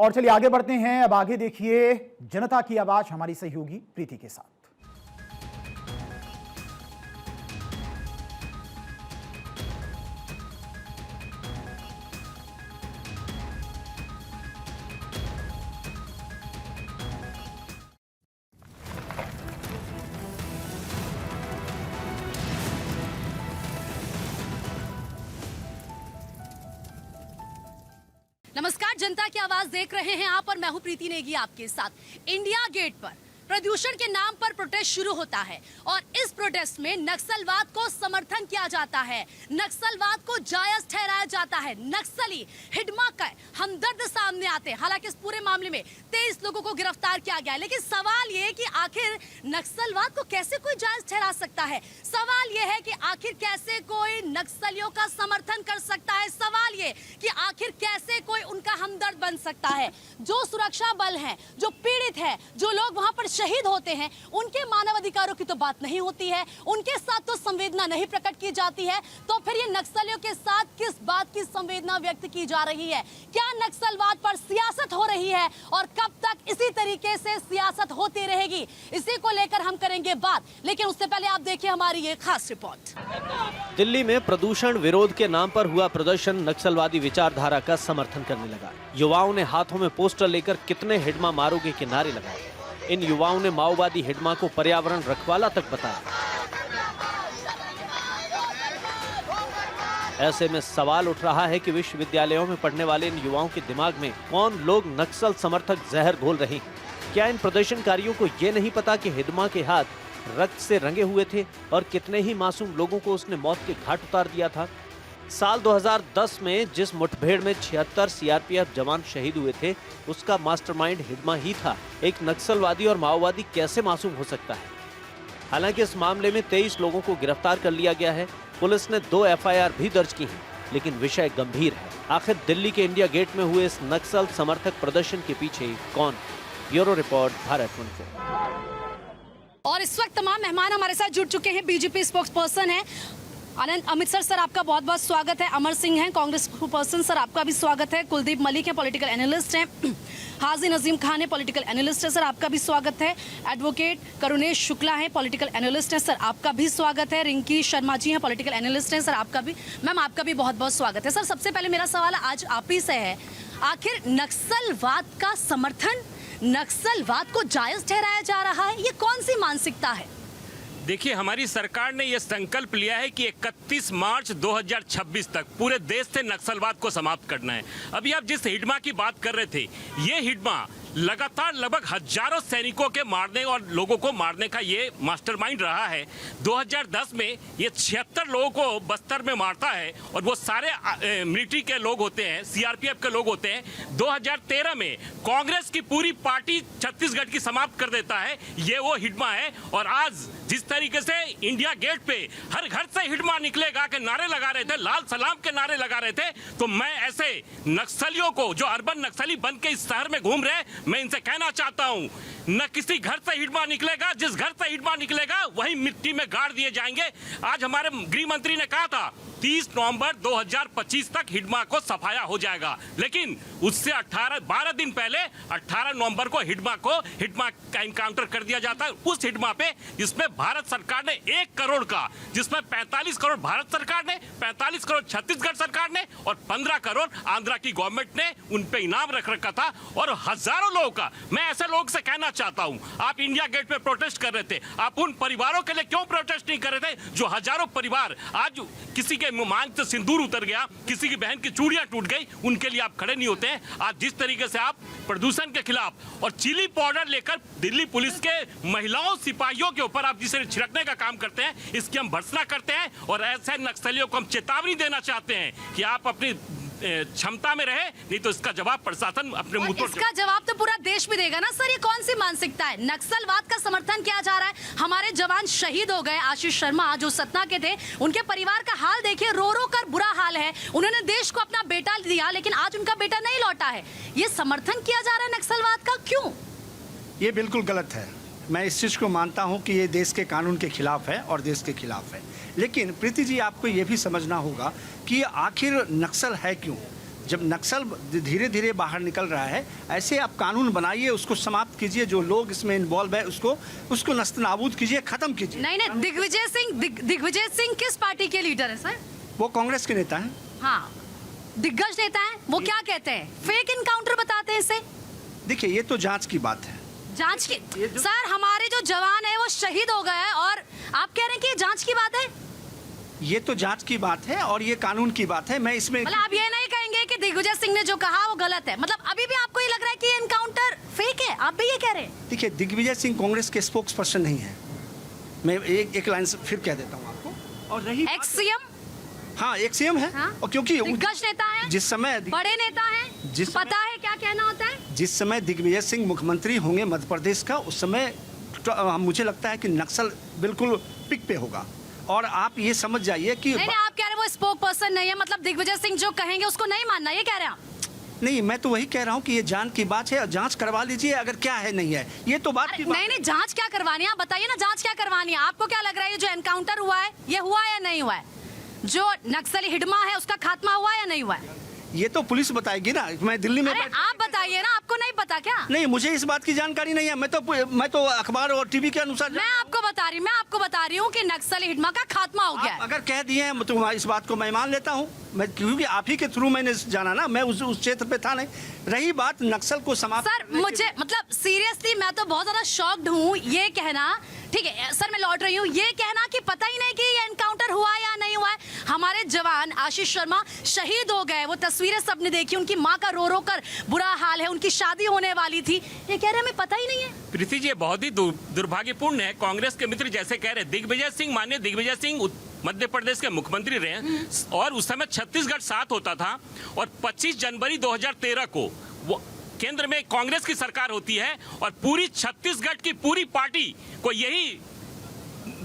और चलिए आगे बढ़ते हैं। अब आगे देखिए जनता की आवाज हमारी सहयोगी प्रीति के साथ। नमस्कार, जनता की आवाज देख रहे हैं आप और मैं हूं प्रीति नेगी आपके साथ। इंडिया गेट पर प्रदूषण के नाम पर प्रोटेस्ट शुरू होता है और इस प्रोटेस्ट में नक्सलवाद को समर्थन किया जाता है, नक्सलवाद को जायज ठहराया जाता है। नक्सली हिडमा का हमदर्द सामने आते हैं। हालांकि इस पूरे मामले में 23 लोगों को गिरफ्तार किया गया है, लेकिन सवाल ये है कि आखिर नक्सलवाद को कैसे कोई जायज ठहरा सकता है। सवाल ये है कि आखिर कैसे कोई नक्सलियों का समर्थन कर सकता है। सवाल ये कि आखिर कैसे कोई उनका हमदर्द बन सकता है। जो सुरक्षा बल हैं, जो पीड़ित है, जो लोग वहां पर शहीद होते हैं, उनके मानव अधिकारों की तो बात नहीं होती है, उनके साथ तो संवेदना नहीं प्रकट की जाती है। तो फिर ये नक्सलियों के साथ किस बात की संवेदना व्यक्त की जा रही है? क्या नक्सलवाद पर सियासत हो रही है और कब तक इसी तरीके से सियासत होती रहेगी? इसी को लेकर हम करेंगे बात, लेकिन उससे पहले आप देखिए हमारी ये खास रिपोर्ट। दिल्ली में प्रदूषण विरोध के नाम पर हुआ प्रदर्शन नक्सलवादी विचारधारा का समर्थन करने लगा। युवाओं ने हाथों में पोस्टर लेकर कितने हिडमा मारोगे के नारे लगाए। इन युवाओं ने माओवादी हिडमा को पर्यावरण रखवाला तक बताया। ऐसे में सवाल उठ रहा है कि विश्वविद्यालयों में पढ़ने वाले इन युवाओं के दिमाग में कौन लोग नक्सल समर्थक जहर घोल रहे हैं। क्या इन प्रदर्शनकारियों को ये नहीं पता कि हिडमा के हाथ रक्त से रंगे हुए थे और कितने ही मासूम लोगों को उसने मौत के घाट उतार दिया था। साल 2010 में जिस मुठभेड़ में 76 सीआरपीएफ जवान शहीद हुए थे, उसका मास्टरमाइंड हिडमा ही था। एक नक्सलवादी और माओवादी कैसे मासूम हो सकता है? हालांकि इस मामले में 23 लोगों को गिरफ्तार कर लिया गया है। पुलिस ने 2 एफआईआर भी दर्ज की हैं, लेकिन विषय गंभीर है। आखिर दिल्ली के इंडिया गेट में हुए इस नक्सल समर्थक प्रदर्शन के पीछे कौन? Bureau report, Bharat 24। और इस वक्त तमाम मेहमान हमारे साथ जुड़ चुके हैं। बीजेपी स्पोक्स पर्सन है आनंद अमृतसर सर, आपका बहुत बहुत स्वागत है। अमर सिंह हैं कांग्रेस पर्सन, सर आपका भी स्वागत है। कुलदीप मलिक है, पॉलिटिकल एनालिस्ट हैं। हाजी नजीम खान है, पॉलिटिकल एनालिस्ट है, सर आपका भी स्वागत है। एडवोकेट करुणेश शुक्ला है, पॉलिटिकल एनालिस्ट है, सर आपका भी स्वागत है। रिंकी शर्मा जी हैं, पॉलिटिकल एनालिस्ट हैं, सर आपका भी, मैम आपका भी बहुत बहुत स्वागत है। सर सबसे पहले मेरा सवाल आज आप ही से है, आखिर नक्सलवाद का समर्थन, नक्सलवाद को जायज ठहराया जा रहा है, ये कौन सी मानसिकता है? देखिए, हमारी सरकार ने यह संकल्प लिया है कि 31 मार्च 2026 तक पूरे देश से नक्सलवाद को समाप्त करना है। अभी आप जिस हिडमा की बात कर रहे थे, ये हिडमा लगातार लगभग हजारों सैनिकों के मारने और लोगों को मारने का ये मास्टरमाइंड रहा है। 2010 में ये 76 लोगों को बस्तर में मारता है और वो सारे मिलिट्री के लोग होते हैं, सीआरपीएफ के लोग होते हैं। 2013 में कांग्रेस की पूरी पार्टी छत्तीसगढ़ की समाप्त कर देता है, ये वो हिडमा है। और आज जिस तरीके से इंडिया गेट पे हर घर से हिडमा निकलेगा के नारे लगा रहे थे, लाल सलाम के नारे लगा रहे थे, तो मैं ऐसे नक्सलियों को जो अर्बन नक्सली बन के इस शहर में घूम रहे हैं, मैं इनसे कहना चाहता हूं, न किसी घर से हिडमा निकलेगा, जिस घर से हिडमा निकलेगा वही मिट्टी में गाड़ दिए जाएंगे। आज हमारे गृह मंत्री ने कहा था 30 नवंबर 2025 तक हिडमा को सफाया हो जाएगा, लेकिन उससे 12 दिन पहले 18 नवंबर को हिडमा का इनकाउंटर कर दिया जाता है। उस हिडमा पे जिसमें भारत सरकार ने 1 करोड़ का, जिसमें 45 करोड़ भारत सरकार ने, 45 करोड़ छत्तीसगढ़ सरकार ने और 15 करोड़ आंध्रा की गवर्नमेंट ने उन पे इनाम रख रखा था। और हजारों लोगों का, मैं ऐसे लोगों से कहना चाहता हूं, आप इंडिया गेट पे प्रोटेस्ट कर रहे थे, आप उन परिवारों के लिए क्यों प्रोटेस्ट नहीं कर रहे थे जो हजारों परिवार आज किसी के मांग से सिंदूर उतर गया, किसी की बहन की चूड़ियां टूट गई, उनके लिए आप खड़े नहीं होते हैं। आज जिस तरीके से आप प्रदूषण के खिलाफ और चिली पाउडर लेकर दिल्ली पुलिस के महिलाओं सिपाहियों के ऊपर आप जिसे छिड़कने का काम करते हैं, इसकी हम भर्त्सना करते हैं। और ऐसे नक्सलियों को हम चेतावनी देना चाहते हैं कि आप अपनी क्षमता में रहे, नहीं तो इसका जवाब प्रशासन अपने मुंह पर, इसका जवाब तो पूरा देश भी देगा ना सर। ये कौन सी मानसिकता है? नक्सलवाद का समर्थन किया जा रहा है, हमारे जवान शहीद हो गए। आशीष शर्मा जो सतना के थे, उनके परिवार का हाल देखिए, रो रो कर बुरा हाल है। उन्होंने देश को अपना बेटा दिया, लेकिन आज उनका बेटा नहीं लौटा है। ये समर्थन किया जा रहा है नक्सलवाद का, क्यों? ये बिल्कुल गलत है। मैं इस चीज़ को मानता हूं कि ये देश के कानून के खिलाफ है और देश के खिलाफ है। लेकिन प्रीति जी, आपको ये भी समझना होगा कि आखिर नक्सल है क्यों। जब नक्सल धीरे धीरे बाहर निकल रहा है, ऐसे आप कानून बनाइए, उसको समाप्त कीजिए, जो लोग इसमें इन्वॉल्व है उसको नस्तनाबूद कीजिए, खत्म कीजिए। नहीं नहीं, दिग्विजय सिंह किस पार्टी के लीडर है सर? वो कांग्रेस के नेता हैं। हाँ, दिग्गज नेता है। वो क्या कहते हैं? फेक इनकाउंटर बताते हैं इसे। देखिए, ये तो जांच की बात है। जांच की सर, हमारे जो जवान है वो शहीद हो गए हैं और आप कह रहे हैं कि ये जांच की बात है? ये तो जांच की बात है और ये कानून की बात है। मैं इसमें मतलब आप ये नहीं कहेंगे कि दिग्विजय सिंह ने जो कहा वो गलत है? मतलब अभी भी आपको ये लग रहा है कि ये एनकाउंटर फेक है? आप भी ये कह रहे हैं? देखिए, दिग्विजय सिंह कांग्रेस के स्पोक्स पर्सन नहीं है। मैं एक लाइन से फिर कह देता हूँ आपको। और रही एक्स सीएम? हाँ, एक सीएम है। हाँ? और क्योंकि दिग्गज नेता है, जिस समय बड़े नेता है, जिस पता है क्या कहना होता है। जिस समय दिग्विजय सिंह मुख्यमंत्री होंगे मध्य प्रदेश का, उस समय मुझे लगता है कि नक्सल बिल्कुल पिक पे होगा। और आप ये समझ जाइए कि नहीं, आप कह रहे हैं वो स्पोक पर्सन नहीं है, मतलब दिग्विजय सिंह जो कहेंगे उसको नहीं मानना, ये कह रहे हैं आप? नहीं, मैं तो वही कह रहा हूँ कि ये जांच की बात है और जांच करवा लीजिए, अगर क्या है नहीं है, ये तो बात की बात नहीं, जांच क्या करवानी है? आप बताइए ना, जांच क्या करवानी है? आपको क्या लग रहा है, ये जो एनकाउंटर हुआ है ये हुआ या नहीं हुआ है? जो नक्सली हिडमा है उसका खात्मा हुआ या नहीं हुआ है? ये तो पुलिस बताएगी ना। मैं दिल्ली में अरे आप बताइए ना, आपको नहीं पता क्या? नहीं, मुझे इस बात की जानकारी नहीं है। मैं तो अखबार और टीवी के अनुसार मैं आपको बता रही हूँ कि नक्सली हिडमा का खात्मा हो गया है। अगर कह दिए हैं तो इस बात को मैं मान लेता हूँ। मैं क्योंकि आप ही के थ्रू मैंने जाना ना, मैं उस क्षेत्र पे था नहीं। रही बात नक्सल को समाप्त सर, मुझे मतलब सीरियसली मैं तो बहुत ज्यादा शॉक्ड हूँ ये कहना। ठीक है सर, मैं लौट रही हूँ। ये कहना कि पता ही नहीं कि ये एनकाउंटर हुआ या नहीं हुआ है। हमारे जवान आशीष शर्मा शहीद हो गए, वो तस्वीरें सबने देखी, उनकी माँ का रो रो कर बुरा हाल है, उनकी शादी होने वाली थी। ये कह रहे हमें पता ही नहीं है। प्रीति जी, ये बहुत ही दुर्भाग्यपूर्ण है। कांग्रेस के मित्र जैसे कह रहे, दिग्विजय सिंह, माननीय दिग्विजय सिंह मध्य प्रदेश के मुख्यमंत्री रहे और उस समय छत्तीसगढ़ साथ होता था और 25 जनवरी 2013 को वो केंद्र में कांग्रेस की सरकार होती है और पूरी छत्तीसगढ़ की पूरी पार्टी को यही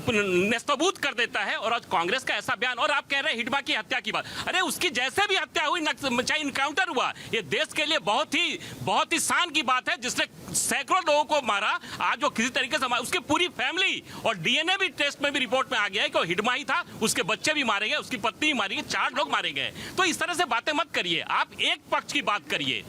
नस्तबूत कर देता है। और आज कांग्रेस का ऐसा बयान, और आप कह रहे हैं हिडमा की हत्या की बात। अरे उसकी जैसे भी हत्या हुई, चाहे इनकाउंटर हुआ, ये देश के लिए बहुत ही शान की बात है। जिसने सैकड़ों लोगों को मारा, आज वो किसी तरीके से उसकी पूरी फैमिली, और डीएनए भी टेस्ट में भी रिपोर्ट में आ गया है कि वो हिडमा ही था। उसके बच्चे भी मारे गए, उसकी पत्नी भी मारी गई, 4 लोग मारे गए। तो इस तरह से बातें मत करिए, आप एक पक्ष की बात करिए।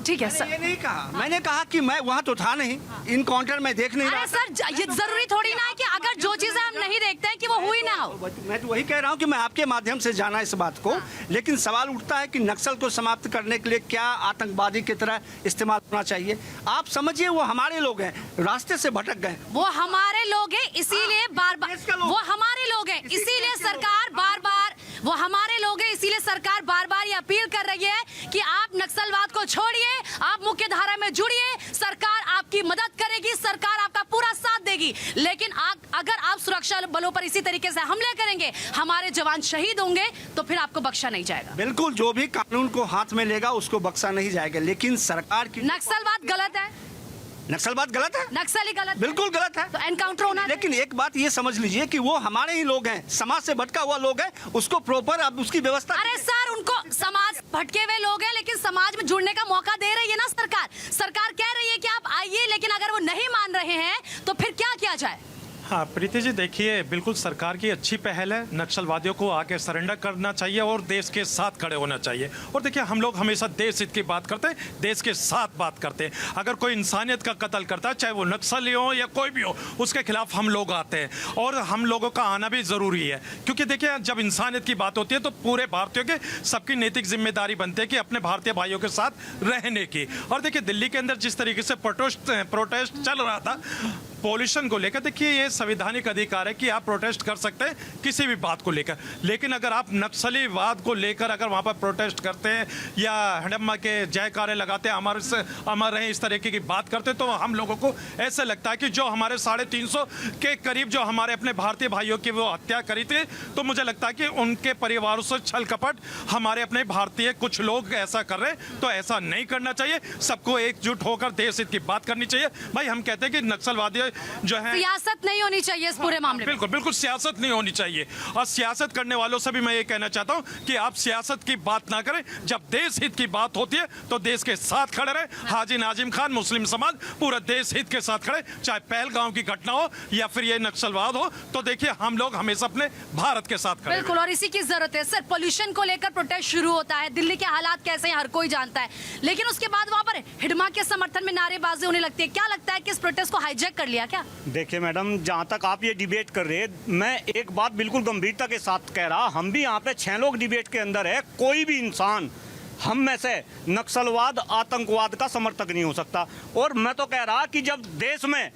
ठीक है सर, ये नहीं कहा। मैंने कहा कि मैं वहाँ तो था नहीं, इनकाउंटर में देख नहीं रहा। अरे सर, ये जरूरी थोड़ी ना है कि अगर जो चीजें हम नहीं देखते हैं कि वो हुई ना हो। मैं तो वही कह रहा हूँ कि मैं आपके माध्यम से जाना इस बात को। लेकिन सवाल उठता है कि नक्सल को समाप्त करने के लिए क्या आतंकवादी की तरह इस्तेमाल होना चाहिए? आप समझिए, वो हमारे लोग हैं, रास्ते से भटक गए। वो हमारे लोग हैं, इसीलिए बार बार वो हमारे लोग हैं, इसीलिए सरकार बार बार वो हमारे लोग हैं, इसीलिए सरकार बार बार ये अपील कर रही है कि आप नक्सलवाद को छोड़िए, आप मुख्य धारा में जुड़िए। सरकार आपकी मदद करेगी, सरकार आपका पूरा साथ देगी। लेकिन अगर आप सुरक्षा बलों पर इसी तरीके से हमले करेंगे, हमारे जवान शहीद होंगे, तो फिर आपको बख्शा नहीं जाएगा। बिल्कुल, जो भी कानून को हाथ में लेगा उसको बख्शा नहीं जाएगा। लेकिन सरकार की नक्सलवाद गलत है, नक्सलवाद गलत है, नक्सली गलत है। बिल्कुल गलत है। तो एनकाउंटर होना। लेकिन एक बात ये समझ लीजिए कि वो हमारे ही लोग हैं, समाज से भटका हुआ लोग हैं, उसको प्रॉपर अब उसकी व्यवस्था। अरे सर, उनको समाज भटके हुए लोग हैं, लेकिन समाज में जुड़ने का मौका दे रही है ना सरकार। सरकार कह रही है कि आप आइए, लेकिन अगर वो नहीं मान रहे हैं तो फिर क्या किया जाए? हाँ प्रीति जी, देखिए बिल्कुल सरकार की अच्छी पहल है। नक्सलवादियों को आके सरेंडर करना चाहिए और देश के साथ खड़े होना चाहिए। और देखिए, हम लोग हमेशा देश हित की बात करते हैं, देश के साथ बात करते हैं। अगर कोई इंसानियत का कत्ल करता है, चाहे वो नक्सली हो या कोई भी हो, उसके खिलाफ हम लोग आते हैं और हम लोगों का आना भी ज़रूरी है। क्योंकि देखिए, जब इंसानियत की बात होती है तो पूरे भारतीयों के सबकी नैतिक जिम्मेदारी बनती है कि अपने भारतीय भाइयों के साथ रहने की। और देखिए, दिल्ली के अंदर जिस तरीके से प्रोटेस्ट चल रहा था पॉल्यूशन को लेकर, देखिए ये संवैधानिक अधिकार है कि आप प्रोटेस्ट कर सकते हैं किसी भी बात को लेकर। लेकिन अगर आप नक्सलीवाद को लेकर अगर वहाँ पर प्रोटेस्ट करते हैं या हिडम्मा के जयकारे लगाते हैं, हमारे से अमर रहे, इस तरीके की बात करते हैं, तो हम लोगों को ऐसा लगता है कि जो हमारे 350 के करीब जो हमारे अपने भारतीय भाइयों की वो हत्या करी थी, तो मुझे लगता है कि उनके परिवारों से छल कपट हमारे अपने भारतीय कुछ लोग ऐसा कर रहे हैं। तो ऐसा नहीं करना चाहिए, सबको एकजुट होकर देश हित की बात करनी चाहिए। भाई, हम कहते हैं कि नक्सलवादी से जो है सियासत नहीं होनी चाहिए इस पूरे मामले में। बिल्कुल बिल्कुल सियासत नहीं होनी चाहिए। और सियासत करने वालों से भी मैं ये कहना चाहता हूँ कि आप सियासत की बात ना करें, जब देश हित की बात होती है तो देश के साथ खड़े रहे। हाजी नाजिम खान, मुस्लिम समाज पूरा देश हित के साथ खड़े, चाहे पहलगांव की घटना हो या फिर ये नक्सलवाद हो, तो देखिए हम लोग हमेशा अपने भारत के साथ खड़े। बिल्कुल, और इसी की जरूरत है सर। पोल्यूशन को लेकर प्रोटेस्ट शुरू होता है, दिल्ली के हालात कैसे हैं हर कोई जानता है, लेकिन उसके बाद वहां पर हिडमा के समर्थन में नारेबाजी होने लगती है। क्या लगता है कि इस प्रोटेस्ट को हाईजैक कर लिया क्या? देखिए मैडम, जहाँ तक आप ये डिबेट कर रहे हैं, मैं एक बात बिल्कुल गंभीरता के साथ कह रहा, हम भी यहाँ पे 6 लोग डिबेट के अंदर है, कोई भी इंसान हम में से नक्सलवाद आतंकवाद का समर्थक नहीं हो सकता। और मैं तो कह रहा कि जब देश में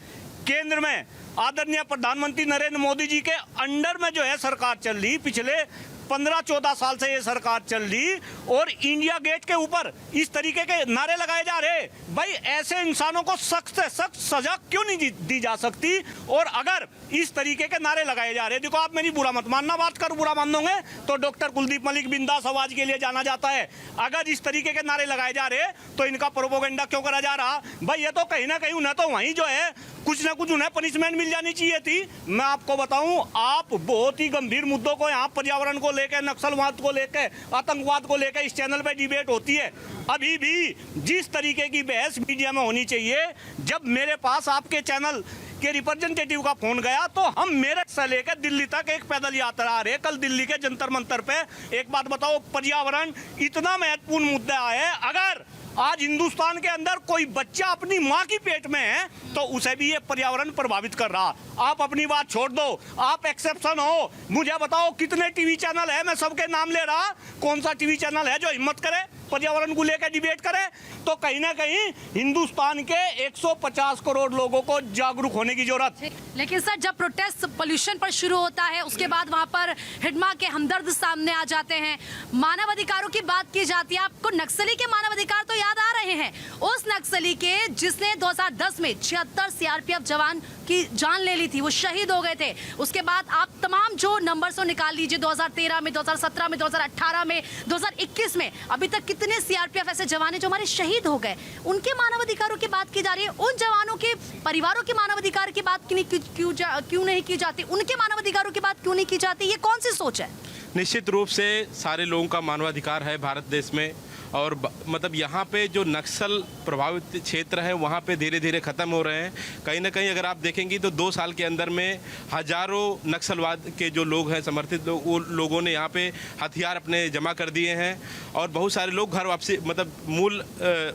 केंद्र में आदरणीय प्रधानमंत्री नरेंद्र मोदी जी के अंडर में जो है सरकार चल रही, पिछले 15-14 साल से ये सरकार चल रही, और इंडिया गेट के ऊपर इस तरीके के नारे लगाए जा रहे, भाई ऐसे इंसानों को सख्त से सख्त सजा क्यों नहीं दी जा सकती? और अगर इस तरीके के नारे लगाए जा रहे, देखो आप मेरी बुरा मत मानना, बात कर बुरा मान दोगे तो डॉक्टर कुलदीप मलिक बिंदास आवाज के लिए जाना जाता है। अगर इस तरीके के नारे लगाए जा रहे तो इनका प्रोपोगंडा क्यों करा जा रहा? भाई ये तो कहीं ना कहीं उन्हें तो वहीं जो है कुछ ना कुछ उन्हें पनिशमेंट मिल जानी चाहिए थी। मैं आपको बताऊं, आप बहुत ही गंभीर मुद्दों को यहाँ पर्यावरण को लेकर, नक्सलवाद को लेकर, आतंकवाद को लेकर इस चैनल पे डिबेट होती है। अभी भी जिस तरीके की बहस मीडिया में होनी चाहिए, जब मेरे पास आपके चैनल के रिप्रेजेंटेटिव का फोन गया तो हम मेरठ से लेकर दिल्ली तक एक पैदल यात्रा आ रहे, कल दिल्ली के जंतर मंतर पे। एक बात बताओ, पर्यावरण इतना महत्वपूर्ण मुद्दा है, अगर आज हिंदुस्तान के अंदर कोई बच्चा अपनी माँ की पेट में है तो उसे भी ये पर्यावरण प्रभावित कर रहा। आप अपनी बात छोड़ दो, आप एक्सेप्शन हो। मुझे बताओ कितने टीवी चैनल है, मैं सबके नाम ले रहा, कौन सा टीवी चैनल है जो हिम्मत करे पर्यावरण को लेकर डिबेट करे? तो कहीं ना कहीं हिंदुस्तान के 150 करोड़ लोगों को जागरूक होने की जरूरत है। लेकिन सर, जब प्रोटेस्ट पोल्यूशन पर शुरू होता है, उसके बाद वहां पर हिडमा के हमदर्द सामने आ जाते हैं, मानव अधिकारों की बात की जाती है। आपको नक्सली के मानव अधिकार तो याद आ रहे हैं, उस नक्सली के जिसने 2010 में 76 सीआरपीएफ जवान की जान ले ली थी, वो शहीद हो गए थे। उसके बाद आप तमाम जो नंबर्स को निकाल लीजिए, 2013 में, 2017 में, 2018 में, 2021 में, अभी तक कितने सीआरपीएफ ऐसे जवान हैं जो हमारे शहीद हो गए, उनके मानव अधिकारों की बात की जा रही है। उन जवानों के परिवारों के मानव अधिकार की बात क्यों नहीं की जाती? उनके मानव अधिकारों की बात क्यों नहीं की जाती? ये कौन सी सोच है? निश्चित रूप से सारे लोगों का मानवाधिकार है भारत देश में, और मतलब यहाँ पे जो नक्सल प्रभावित क्षेत्र है वहाँ पे धीरे धीरे ख़त्म हो रहे हैं। कहीं ना कहीं अगर आप देखेंगी तो 2 साल के अंदर में हजारों नक्सलवाद के जो लोग हैं, समर्थित लोग, वो लोगों ने यहाँ पे हथियार अपने जमा कर दिए हैं, और बहुत सारे लोग घर वापसी मतलब मूल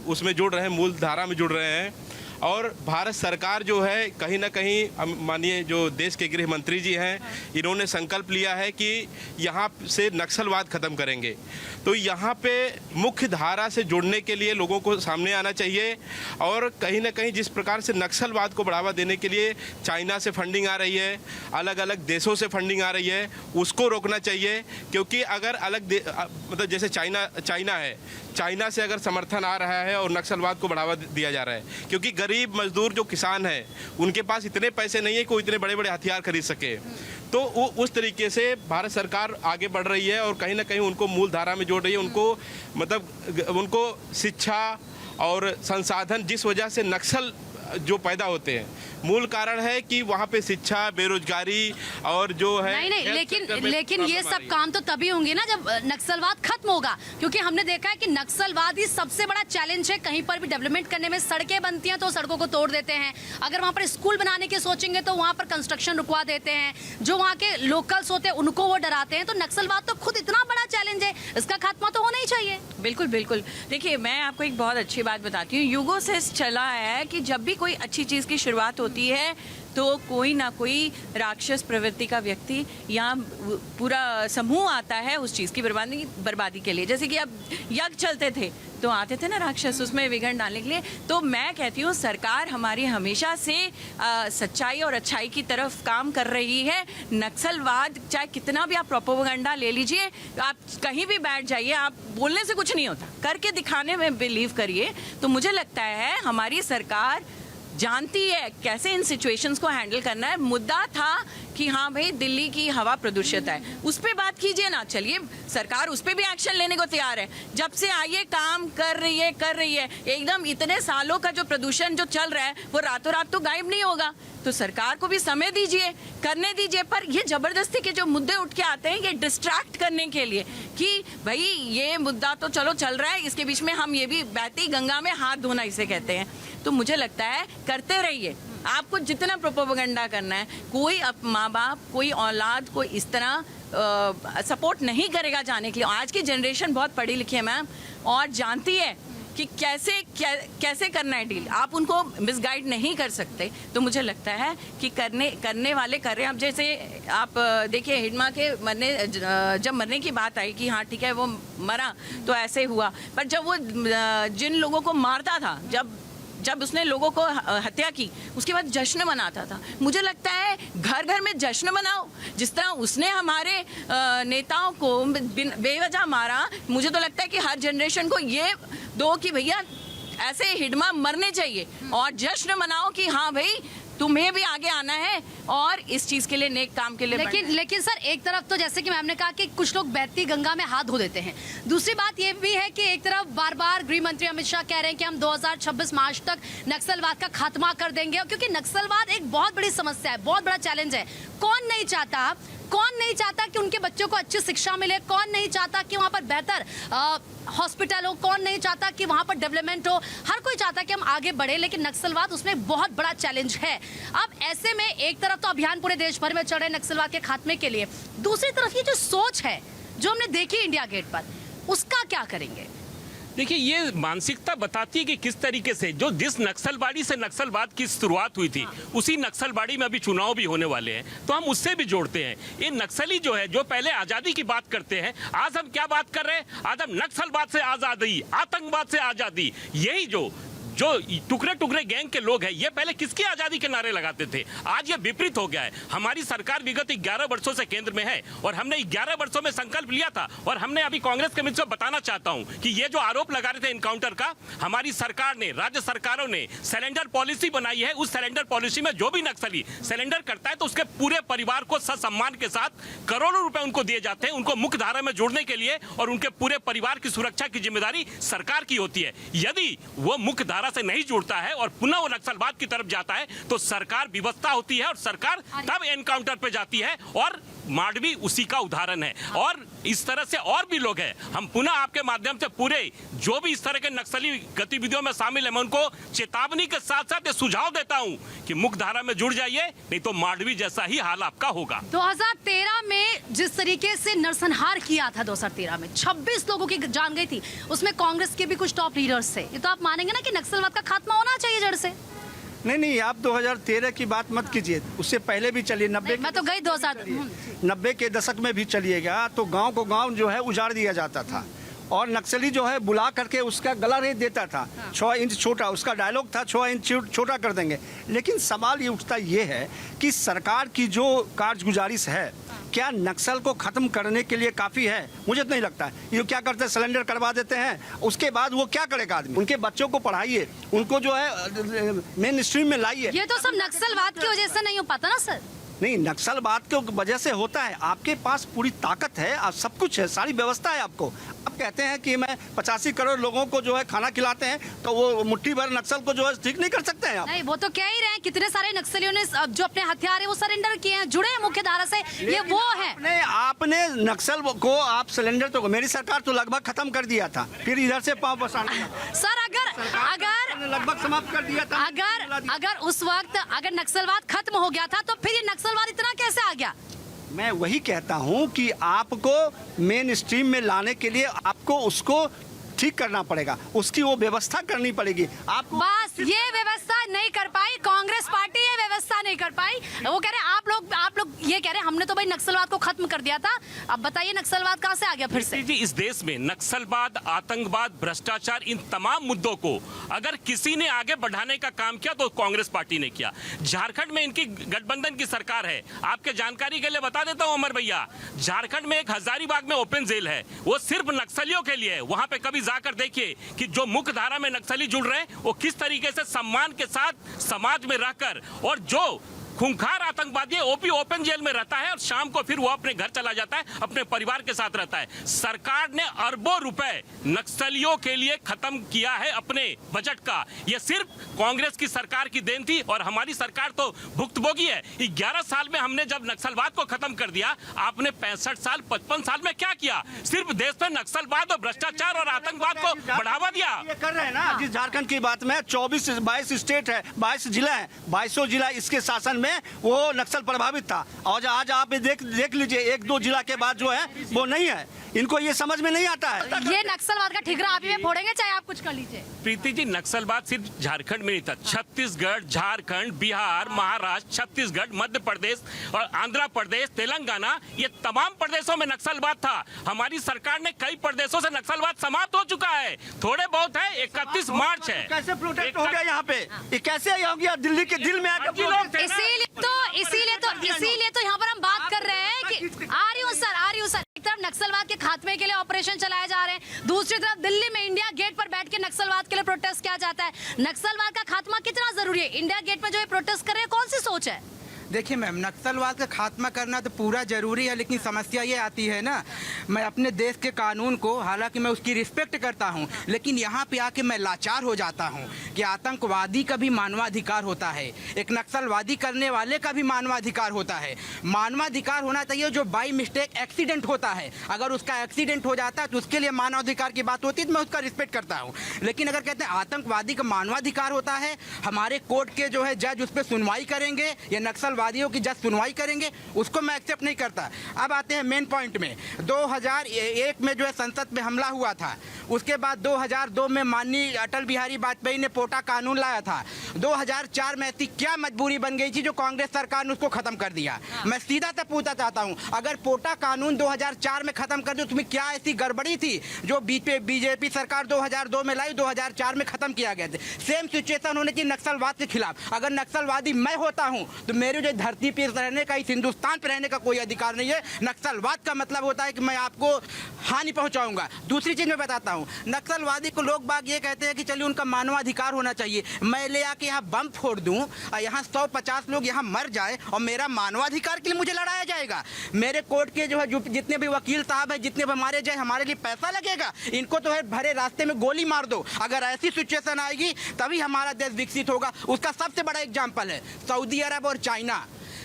उसमें जुड़ रहे हैं, मूल धारा में जुड़ रहे हैं। और भारत सरकार जो है कहीं ना कहीं, माननीय जो देश के गृह मंत्री जी हैं, इन्होंने संकल्प लिया है कि यहाँ से नक्सलवाद ख़त्म करेंगे। तो यहाँ पे मुख्य धारा से जुड़ने के लिए लोगों को सामने आना चाहिए, और कहीं ना कहीं जिस प्रकार से नक्सलवाद को बढ़ावा देने के लिए चाइना से फंडिंग आ रही है, अलग अलग देशों से फंडिंग आ रही है, उसको रोकना चाहिए। क्योंकि अगर मतलब जैसे चाइना है, चाइना से अगर समर्थन आ रहा है और नक्सलवाद को बढ़ावा दिया जा रहा है, क्योंकि गरीब मजदूर जो किसान है उनके पास इतने पैसे नहीं है कि वो इतने बड़े बड़े हथियार खरीद सके। तो वो उस तरीके से भारत सरकार आगे बढ़ रही है और कहीं ना कहीं उनको मूल धारा में जोड़ रही है। उनको मतलब उनको शिक्षा और संसाधन, जिस वजह से नक्सल जो पैदा होते हैं, मूल कारण है कि वहाँ पे शिक्षा, बेरोजगारी और जो है नहीं, लेकिन ये सब काम तो तभी होंगे ना जब नक्सलवाद खत्म होगा। क्योंकि हमने देखा है कि नक्सलवाद ही सबसे बड़ा चैलेंज है। कहीं पर भी डेवलपमेंट करने में सड़कें बनती हैं तो सड़कों को तोड़ देते हैं, अगर वहाँ पर स्कूल बनाने की सोचेंगे तो वहाँ पर कंस्ट्रक्शन रुकवा देते हैं, जो वहाँ के लोकल्स होते हैं उनको वो डराते हैं। तो नक्सलवाद तो खुद इतना बड़ा चैलेंज है, इसका खात्मा तो होना ही चाहिए। बिल्कुल बिल्कुल। देखिए, मैं आपको एक बहुत अच्छी बात बताती हूँ। युगों से चला है कि जब भी कोई अच्छी चीज़ की शुरुआत होती है तो कोई ना कोई राक्षस प्रवृत्ति का व्यक्ति यहाँ पूरा समूह आता है उस चीज़ की बर्बादी के लिए। जैसे कि अब यज्ञ चलते थे तो आते थे ना राक्षस उसमें विघटन डालने के लिए। तो मैं कहती हूँ सरकार हमारी हमेशा से सच्चाई और अच्छाई की तरफ काम कर रही है। नक्सलवाद चाहे कितना भी आप प्रोपेगेंडा ले लीजिए, आप कहीं भी बैठ जाइए, आप बोलने से कुछ नहीं होता, करके दिखाने में बिलीव करिए। तो मुझे लगता है हमारी सरकार जानती है कैसे इन सिचुएशंस को हैंडल करना है। मुद्दा था कि हाँ भाई दिल्ली की हवा प्रदूषित है, उस पर बात कीजिए ना। चलिए सरकार उस पर भी एक्शन लेने को तैयार है। जब से आइए काम कर रही है एकदम। इतने सालों का जो प्रदूषण जो चल रहा है वो रातों रात तो गायब नहीं होगा। तो सरकार को भी समय दीजिए, करने दीजिए। पर ये जबरदस्ती के जो मुद्दे उठ के आते हैं ये डिस्ट्रैक्ट करने के लिए कि भाई ये मुद्दा तो चलो चल रहा है, इसके बीच में हम ये भी बहती गंगा में हाथ धोना इसे कहते हैं। तो मुझे लगता है करते रहिए, आपको जितना प्रोपेगेंडा करना है। कोई माँ बाप, कोई औलाद को इस तरह सपोर्ट नहीं करेगा जाने के लिए। आज की जनरेशन बहुत पढ़ी लिखी है मैम, और जानती है कि कैसे करना है डील। आप उनको मिसगाइड नहीं कर सकते। तो मुझे लगता है कि करने वाले कर रहे हैं। अब जैसे आप देखिए हिडमा के जब मरने की बात आई कि हाँ ठीक है वो मरा तो ऐसे हुआ, पर जब वो जिन लोगों को मारता था, जब उसने लोगों को हत्या की, उसके बाद जश्न मनाता था। मुझे लगता है घर घर में जश्न मनाओ। जिस तरह उसने हमारे नेताओं को बेवजह मारा, मुझे तो लगता है कि हर जनरेशन को ये दो कि भैया ऐसे हिडमा मरने चाहिए और जश्न मनाओ कि हाँ भाई तुम्हें भी आगे आना है और इस चीज के लिए, नेक काम के लिए। लेकिन सर एक तरफ तो जैसे कि मैम ने कहा कि कुछ लोग बहती गंगा में हाथ धो देते हैं, दूसरी बात ये भी है कि एक तरफ बार बार गृह मंत्री अमित शाह कह रहे हैं कि हम 2026 मार्च तक नक्सलवाद का खात्मा कर देंगे, क्योंकि नक्सलवाद एक बहुत बड़ी समस्या है, बहुत बड़ा चैलेंज है। कौन नहीं चाहता कि उनके बच्चों को अच्छी शिक्षा मिले? कौन नहीं चाहता कि वहाँ पर बेहतर हॉस्पिटल हो? कौन नहीं चाहता कि वहाँ पर डेवलपमेंट हो? हर कोई चाहता कि हम आगे बढ़े, लेकिन नक्सलवाद उसमें एक बहुत बड़ा चैलेंज है। अब ऐसे में एक तरफ तो अभियान पूरे देश भर में चल रहे नक्सलवाद के खात्मे के लिए, दूसरी तरफ ये जो सोच है जो हमने देखी इंडिया गेट पर, उसका क्या करेंगे? देखिए ये मानसिकता बताती है कि किस तरीके से जिस नक्सलबाड़ी से नक्सलवाद की शुरुआत हुई थी, उसी नक्सलबाड़ी में अभी चुनाव भी होने वाले हैं, तो हम उससे भी जोड़ते हैं। ये नक्सली जो है, जो पहले आजादी की बात करते हैं, आज हम क्या बात कर रहे हैं? आज हम नक्सलवाद से आजादी, आतंकवाद से आजादी। यही जो टुकड़े टुकड़े गैंग के लोग हैं, ये पहले किसकी आजादी के नारे लगाते थे? आज ये विपरीत हो गया है। हमारी सरकार विगत 11 वर्षों से केंद्र में है और हमने 11 वर्षों में संकल्प लिया था, और हमने अभी कांग्रेस के मित्र को बताना चाहता हूं कि ये जो आरोप लगा रहे थे इनकाउंटर का, हमारी सरकार ने, राज्य सरकारों ने सिलेंडर पॉलिसी बनाई है। उस सिलेंडर पॉलिसी में जो भी नक्सली सिलेंडर करता है तो उसके पूरे परिवार को ससम्मान के साथ करोड़ों रुपए उनको दिए जाते हैं, उनको मुख्य धारा में जोड़ने के लिए, और उनके पूरे परिवार की सुरक्षा की जिम्मेदारी सरकार की होती है। यदि वो मुख्य धारा से नहीं जुड़ता है और पुनः वो नक्सलवाद की तरफ जाता है तो सरकार विवशता होती है, और सरकार तब एनकाउंटर पे जाती है। और मांडवी उसी का उदाहरण है, और इस तरह से और भी लोग हैं। हम पुनः आपके माध्यम से पूरे जो भी इस तरह के नक्सली गतिविधियों में शामिल है, मैं उनको चेतावनी के साथ साथ ये सुझाव देता हूं कि मुख्य धारा में जुड़ जाइए, नहीं तो मांडवी जैसा ही हाल आपका होगा। 2013 में जिस तरीके से नरसंहार किया था, 2013 में 26 लोगों की जान गई थी, उसमें कांग्रेस के भी कुछ टॉप लीडर्स थे। ये तो आप मानेंगे ना कि नक्सलवाद का खात्मा होना चाहिए जड़ से? नहीं, आप 2013 की बात मत कीजिए, उससे पहले भी चलिए। 90 मैं तो गई 90 के दशक में भी चलिएगा तो गांव को गांव जो है उजाड़ दिया जाता था, और नक्सली जो है बुला करके उसका गला रेत देता था। 6 इंच छोटा उसका डायलॉग था, 6 इंच छोटा कर देंगे। लेकिन सवाल ये उठता ये है कि सरकार की जो कारगुजारिश है, क्या नक्सल को खत्म करने के लिए काफ़ी है? मुझे तो नहीं लगता है। ये क्या करते हैं, सिलेंडर करवा देते हैं, उसके बाद वो क्या करेगा आदमी? उनके बच्चों को पढ़ाइए, उनको जो है मेन स्ट्रीम में लाइए। ये तो सब नक्सलवाद की वजह से नहीं हो पाता ना सर? नहीं, नक्सलवाद की वजह से होता है। आपके पास पूरी ताकत है, सब कुछ है, सारी व्यवस्था है आपको। आप कहते हैं कि मैं 85 करोड़ लोगों को जो है खाना खिलाते हैं, तो वो मुट्ठी भर नक्सल को जो है ठीक नहीं कर सकते हैं आप? नहीं, वो तो कह ही रहे हैं, कितने सारे नक्सलियों ने जो अपने हथियार है वो सरेंडर किए हैं, जुड़े हैं मुख्य धारा से। ये वो है। आपने नक्सल को आप सिलेंडर तो मेरी सरकार तो लगभग खत्म कर दिया था, फिर इधर से पाँव बसाना। सर अगर लगभग समाप्त कर दिया था। अगर उस वक्त अगर नक्सलवाद खत्म हो गया था तो फिर ये नक्सलवाद इतना कैसे आ गया? मैं वही कहता हूं कि आपको मेन स्ट्रीम में लाने के लिए आपको उसको ठीक करना पड़ेगा, उसकी वो व्यवस्था करनी पड़ेगी आपको। बस ये व्यवस्था नहीं कर पाई कांग्रेस पार्टी, ये व्यवस्था नहीं कर पाई। वो कह रहे हैं आप लोग ये कह रहे हैं हमने तो भाई नक्सलवाद को खत्म कर दिया था, अब बताइए नक्सलवाद कहां से आ गया फिर से? जी, इस देश में नक्सलवाद, आतंकवाद, भ्रष्टाचार, इन तमाम मुद्दों को अगर किसी ने आगे बढ़ाने का काम किया तो कांग्रेस पार्टी ने किया। झारखंड में इनकी गठबंधन की सरकार है। आपके जानकारी के लिए बता देता हूं अमर भैया, झारखंड में एक हजारीबाग में ओपन जेल है, वो सिर्फ नक्सलियों के लिए है। वहां पे कभी जाकर देखिए कि जो मुख्य धारा में नक्सली जुड़ रहे हैं वो किस तरीके से सम्मान के साथ समाज में रहकर, और जो खूंखार आतंकवादी है, ओपी ओपन जेल में रहता है और शाम को फिर वो अपने घर चला जाता है, अपने परिवार के साथ रहता है। सरकार ने अरबों रुपए नक्सलियों के लिए खत्म किया है अपने बजट का। ये सिर्फ कांग्रेस की सरकार की देन थी और हमारी सरकार तो भुक्तभोगी है। 11 साल में हमने जब नक्सलवाद को खत्म कर दिया, आपने 65 साल 55 साल में क्या किया? सिर्फ देश में नक्सलवाद और भ्रष्टाचार और आतंकवाद को बढ़ावा दिया। ये कर रहे हैं ना, जिस झारखंड की बात में 22 स्टेट है, 22 जिला है, 22 जिला इसके शासन में वो नक्सल प्रभावित था। और आज आप देख लीजिए, 1-2 जिला के बाद जो है वो नहीं है। इनको ये समझ में नहीं आता है। ये नक्सलवाद का ठिकरा आप ही में फोड़ेंगे, चाहे आप कुछ कर लीजिए। प्रीति जी, नक्सलवाद सिर्फ झारखंड में नहीं था, छत्तीसगढ़, झारखंड, बिहार, महाराष्ट्र, छत्तीसगढ़, मध्य प्रदेश और आंध्र प्रदेश, तेलंगाना, ये तमाम प्रदेशों में नक्सलवाद था। हमारी सरकार ने कई प्रदेशों से नक्सलवाद समाप्त हो चुका है। थोड़े बहुत है, 31 मार्च है। कैसे प्रोटेस्ट हो गया यहाँ पे? ये कैसे हो गया दिल्ली के दिल में आकर? इसीलिए तो यहाँ पर हम बात कर रहे हैं कि आ रही हूँ सर। एक तरफ नक्सलवाद के खात्मे के लिए ऑपरेशन चलाए जा रहे हैं, दूसरी तरफ दिल्ली में इंडिया गेट पर बैठ के नक्सलवाद के लिए प्रोटेस्ट किया जाता है। नक्सलवाद का खात्मा कितना जरूरी है? इंडिया गेट पर जो ये प्रोटेस्ट कर रहे हैं, कौन सी सोच है? देखिए मैम, नक्सलवाद का खात्मा करना तो पूरा ज़रूरी है, लेकिन समस्या ये आती है ना, मैं अपने देश के कानून को, हालांकि मैं उसकी रिस्पेक्ट करता हूं, लेकिन यहाँ पे आके मैं लाचार हो जाता हूं कि आतंकवादी का भी मानवाधिकार होता है, एक नक्सलवादी करने वाले का भी मानवाधिकार होता है। मानवाधिकार होना चाहिए। जो बाई मिस्टेक एक्सीडेंट होता है, अगर उसका एक्सीडेंट हो जाता है तो उसके लिए मानवाधिकार की बात होती है, तो मैं उसका रिस्पेक्ट करता हूँ। लेकिन अगर कहते हैं आतंकवादी का मानवाधिकार होता है, हमारे कोर्ट के जो है जज उस पर सुनवाई करेंगे या नक्सल वादियों की जज सुनवाई करेंगे, उसको मैं एक्सेप्ट नहीं करता। अब आते हैं मेन पॉइंट में। 2001 में जो है संसद में हमला हुआ था, उसके बाद 2002 में माननीय अटल बिहारी वाजपेयी ने पोटा कानून लाया था। 2004 में ऐसी क्या मजबूरी बन गई थी जो कांग्रेस सरकार ने उसको खत्म कर दिया? मैं सीधा से पूछना चाहता हूं, अगर पोटा कानून 2004 में खत्म कर दिया, उसमें क्या ऐसी गड़बड़ी थी जो बीजेपी सरकार 2002 में लाई, 2004 में खत्म किया गया था? सेम सिचुएशन होने की नक्सलवाद के खिलाफ। अगर नक्सलवादी मैं होता हूं तो मेरे जो धरती पर रहने का, इस हिंदुस्तान पर रहने का कोई अधिकार नहीं है। नक्सलवाद का मतलब होता है कि मैं आपको हानि पहुंचाऊंगा। दूसरी चीज मैं बताता हूं, नक्सलवादी को लोग बाग ये कहते हैं कि चलिए उनका मानवाधिकार होना चाहिए। मैं ले आके यहाँ बम फोड़ दूं और यहाँ 150 लोग यहाँ मर जाए और मेरा मानवाधिकार के लिए मुझे लड़ाया जाएगा? मेरे कोर्ट के जो है जितने भी वकील साहब है, जितने भी हमारे जाए, हमारे लिए पैसा लगेगा? इनको तो है भरे रास्ते में गोली मार दो। अगर ऐसी सिचुएशन आएगी तभी हमारा देश विकसित होगा। उसका सबसे बड़ा एग्जाम्पल है सऊदी अरब और चाइना।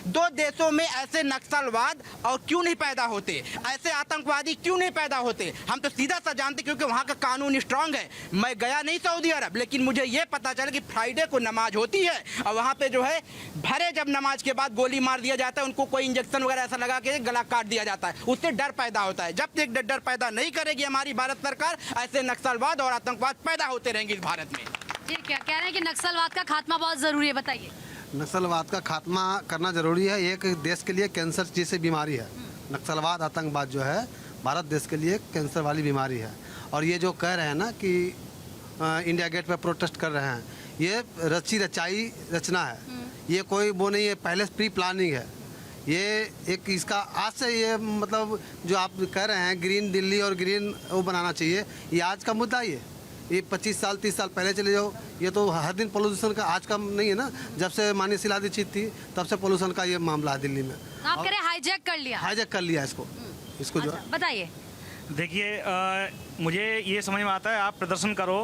दो देशों में ऐसे नक्सलवाद और क्यों नहीं पैदा होते, ऐसे आतंकवादी क्यों नहीं पैदा होते? हम तो सीधा सा जानते, क्योंकि वहाँ का कानून स्ट्रांग है। मैं गया नहीं सऊदी अरब, लेकिन मुझे ये पता चला कि फ्राइडे को नमाज होती है और वहाँ पे जो है भरे जब नमाज के बाद गोली मार दिया जाता है, उनको कोई इंजेक्शन वगैरह ऐसा लगा के गला काट दिया जाता है। उससे डर पैदा होता है। जब तक डर पैदा नहीं करेगी हमारी भारत सरकार, ऐसे नक्सलवाद और आतंकवाद पैदा होते रहेंगे इस भारत में। जी, क्या कह रहे हैं कि नक्सलवाद का खात्मा बहुत जरूरी है, बताइए। नक्सलवाद का खात्मा करना ज़रूरी है। एक देश के लिए कैंसर जैसी बीमारी है नक्सलवाद, आतंकवाद जो है भारत देश के लिए कैंसर वाली बीमारी है। और ये जो कह रहे हैं ना कि इंडिया गेट पर प्रोटेस्ट कर रहे हैं, ये रची रचाई रचना है। ये कोई वो नहीं है, पहले प्री प्लानिंग है। ये एक इसका आज से ये मतलब जो आप कह रहे हैं ग्रीन दिल्ली और ग्रीन वो बनाना चाहिए, ये आज का मुद्दा ही है। ये 25 साल 30 साल पहले चले जाओ, ये तो हर दिन पोल्यूशन का आज का नहीं है ना। जब से माननीय शीला दीक्षित थी तब से पोल्यूशन का ये मामला है दिल्ली में। तो आप कह रहे हैं हाईजैक कर लिया इसको जो है। बताइए। देखिए, मुझे ये समझ में आता है, आप प्रदर्शन करो,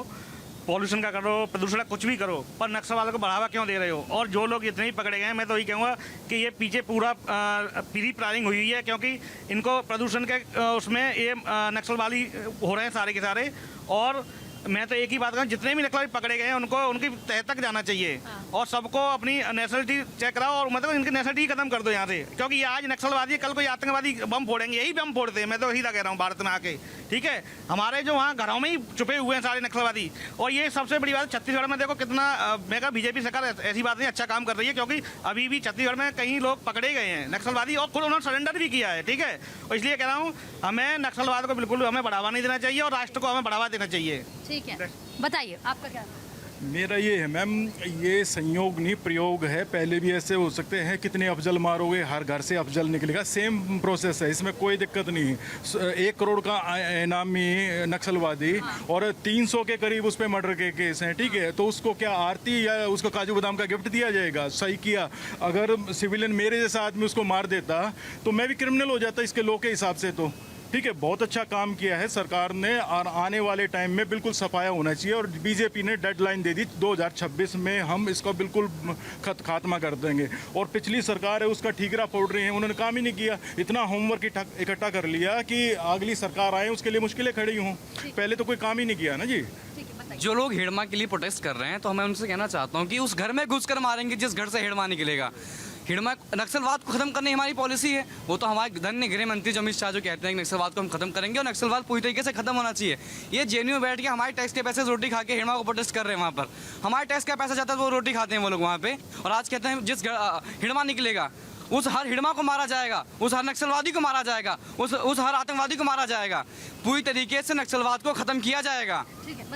पॉल्यूशन का करो, प्रदूषण का कुछ भी करो, पर नक्सलवाद को बढ़ावा क्यों दे रहे हो? और जो लोग इतने ही पकड़े गए हैं, मैं तो यही कहूँगा कि ये पीछे पूरा प्री प्लानिंग हुई है, क्योंकि इनको प्रदूषण के उसमें ये नक्सलवादी हो रहे हैं सारे के सारे। और मैं तो एक ही बात कहूँ, जितने भी नक्सलवादी पकड़े गए हैं उनको उनकी तह तक जाना चाहिए और सबको अपनी नेशनलिटी चेक कराओ और मतलब इनकी नेशनलिटी खत्म कर दो यहाँ से, क्योंकि ये आज नक्सलवादी, कल कोई आतंकवादी बम फोड़ेंगे, यही बम फोड़ते हैं। मैं तो यही कह रहा हूँ भारत में आके, ठीक है। हमारे जो वहाँ घरों में ही छुपे हुए हैं सारे नक्सलवादी। और ये सबसे बड़ी बात, छत्तीसगढ़ में देखो कितना, मैं कहा बीजेपी सरकार ऐसी बात नहीं, अच्छा काम कर रही है, क्योंकि अभी भी छत्तीसगढ़ में कई लोग पकड़े गए हैं नक्सलवादी और खुद उन्होंने सरेंडर भी किया है, ठीक है। और इसलिए कह रहा हूँ, हमें नक्सलवाद को बिल्कुल हमें बढ़ावा नहीं देना चाहिए और राष्ट्र को हमें बढ़ावा देना चाहिए। ठीक है, बताइए आपका क्या? मेरा ये है मैम, ये संयोग नहीं प्रयोग है। पहले भी ऐसे हो सकते हैं, कितने अफजल मारोगे हर घर से अफजल निकलेगा, सेम प्रोसेस है, इसमें कोई दिक्कत नहीं है। 1 करोड़ का इनामी नक्सलवादी और 300 के करीब उस पर मर्डर के केस हैं, ठीक है, तो उसको क्या आरती या उसको काजू बादाम का गिफ्ट दिया जाएगा? सही किया। अगर सिविलियन मेरे जैसा आदमी उसको मार देता तो मैं भी क्रिमिनल हो जाता इसके लॉ के हिसाब से। तो ठीक है, बहुत अच्छा काम किया है सरकार ने, और आने वाले टाइम में बिल्कुल सफाया होना चाहिए। और बीजेपी ने डेडलाइन दे दी 2026 में हम इसका बिल्कुल खात्मा कर देंगे। और पिछली सरकार है उसका ठीकरा फोड़ रही है, उन्होंने काम ही नहीं किया। इतना होमवर्क इकट्ठा कर लिया कि अगली सरकार आए उसके लिए मुश्किलें खड़ी हों, पहले तो कोई काम ही नहीं किया ना जी। जो लोग हिड़मा के लिए प्रोटेस्ट कर रहे हैं, तो मैं उनसे कहना चाहता हूँ कि उस घर में घुसकर मारेंगे जिस घर से हिड़मा निकलेगा। हिड़मा नक्सलवाद को खत्म करने हमारी पॉलिसी है, वो तो हमारे धन्य गृह मंत्री अमित शाह जो कहते हैं कि नक्सलवाद को हम खत्म करेंगे, और नक्सलवाद पूरी तरीके से खत्म होना चाहिए। ये जेएनयू में बैठ के हमारे टैक्स के पैसे से रोटी खा के हिड़मा को प्रोटेस्ट कर रहे हैं। वहाँ पर हमारे टैक्स का पैसा जाता है, वो रोटी खाते हैं वो लोग वहाँ पे, और आज कहते हैं जिस हिड़मा निकलेगा उस हर हिड़मा को मारा जाएगा, उस हर नक्सलवादी को मारा जाएगा, उस हर आतंकवादी को मारा जाएगा। पूरी तरीके से नक्सलवाद को खत्म किया जाएगा।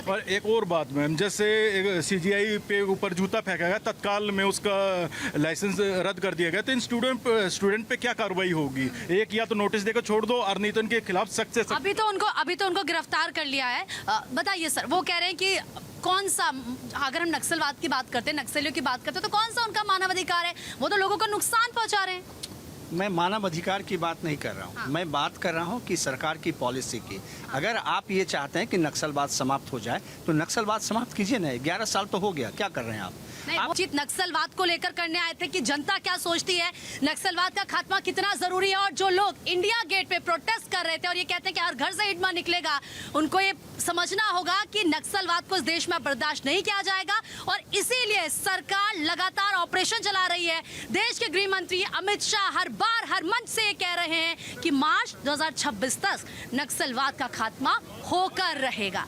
और एक और बात मैम, जैसे सीजीआई पे ऊपर जूता फेंका गया, तत्काल में उसका लाइसेंस रद्द कर दिया गया, तो इन स्टूडेंट पे क्या कार्रवाई होगी? एक या तो नोटिस देकर छोड़ दो, और नहीं तो इनके खिलाफ सख्त से सख्त। अभी तो उनको गिरफ्तार कर लिया है। बताइए सर, वो कह रहे हैं कि कौन सा, अगर हम नक्सलवाद की बात करते हैं, नक्सलियों की बात करते हैं, तो कौन सा उनका मानवाधिकार है? वो तो लोगों को नुकसान पहुंचा रहे हैं। मैं मानव अधिकार की बात नहीं कर रहा हूँ, मैं बात कर रहा हूँ कि सरकार की पॉलिसी की। अगर आप ये चाहते हैं कि नक्सलवाद समाप्त हो जाए तो नक्सलवाद समाप्त कीजिए ना। 11 साल तो हो गया, क्या कर रहे हैं आप? नहीं, वो चित नक्सलवाद को लेकर करने आए थे कि जनता क्या सोचती है, नक्सलवाद का खात्मा कितना जरूरी है। और जो लोग इंडिया गेट पे प्रोटेस्ट कर रहे थे और ये कहते हैं कि हर घर से हिड़मा निकलेगा, उनको ये समझना होगा कि नक्सलवाद को इस देश में बर्दाश्त नहीं किया जाएगा। और इसीलिए सरकार लगातार ऑपरेशन चला रही है। देश के गृह मंत्री अमित शाह हर बार हर मंच से ये कह रहे हैं कि मार्च 2026 तक नक्सलवाद का खात्मा होकर रहेगा।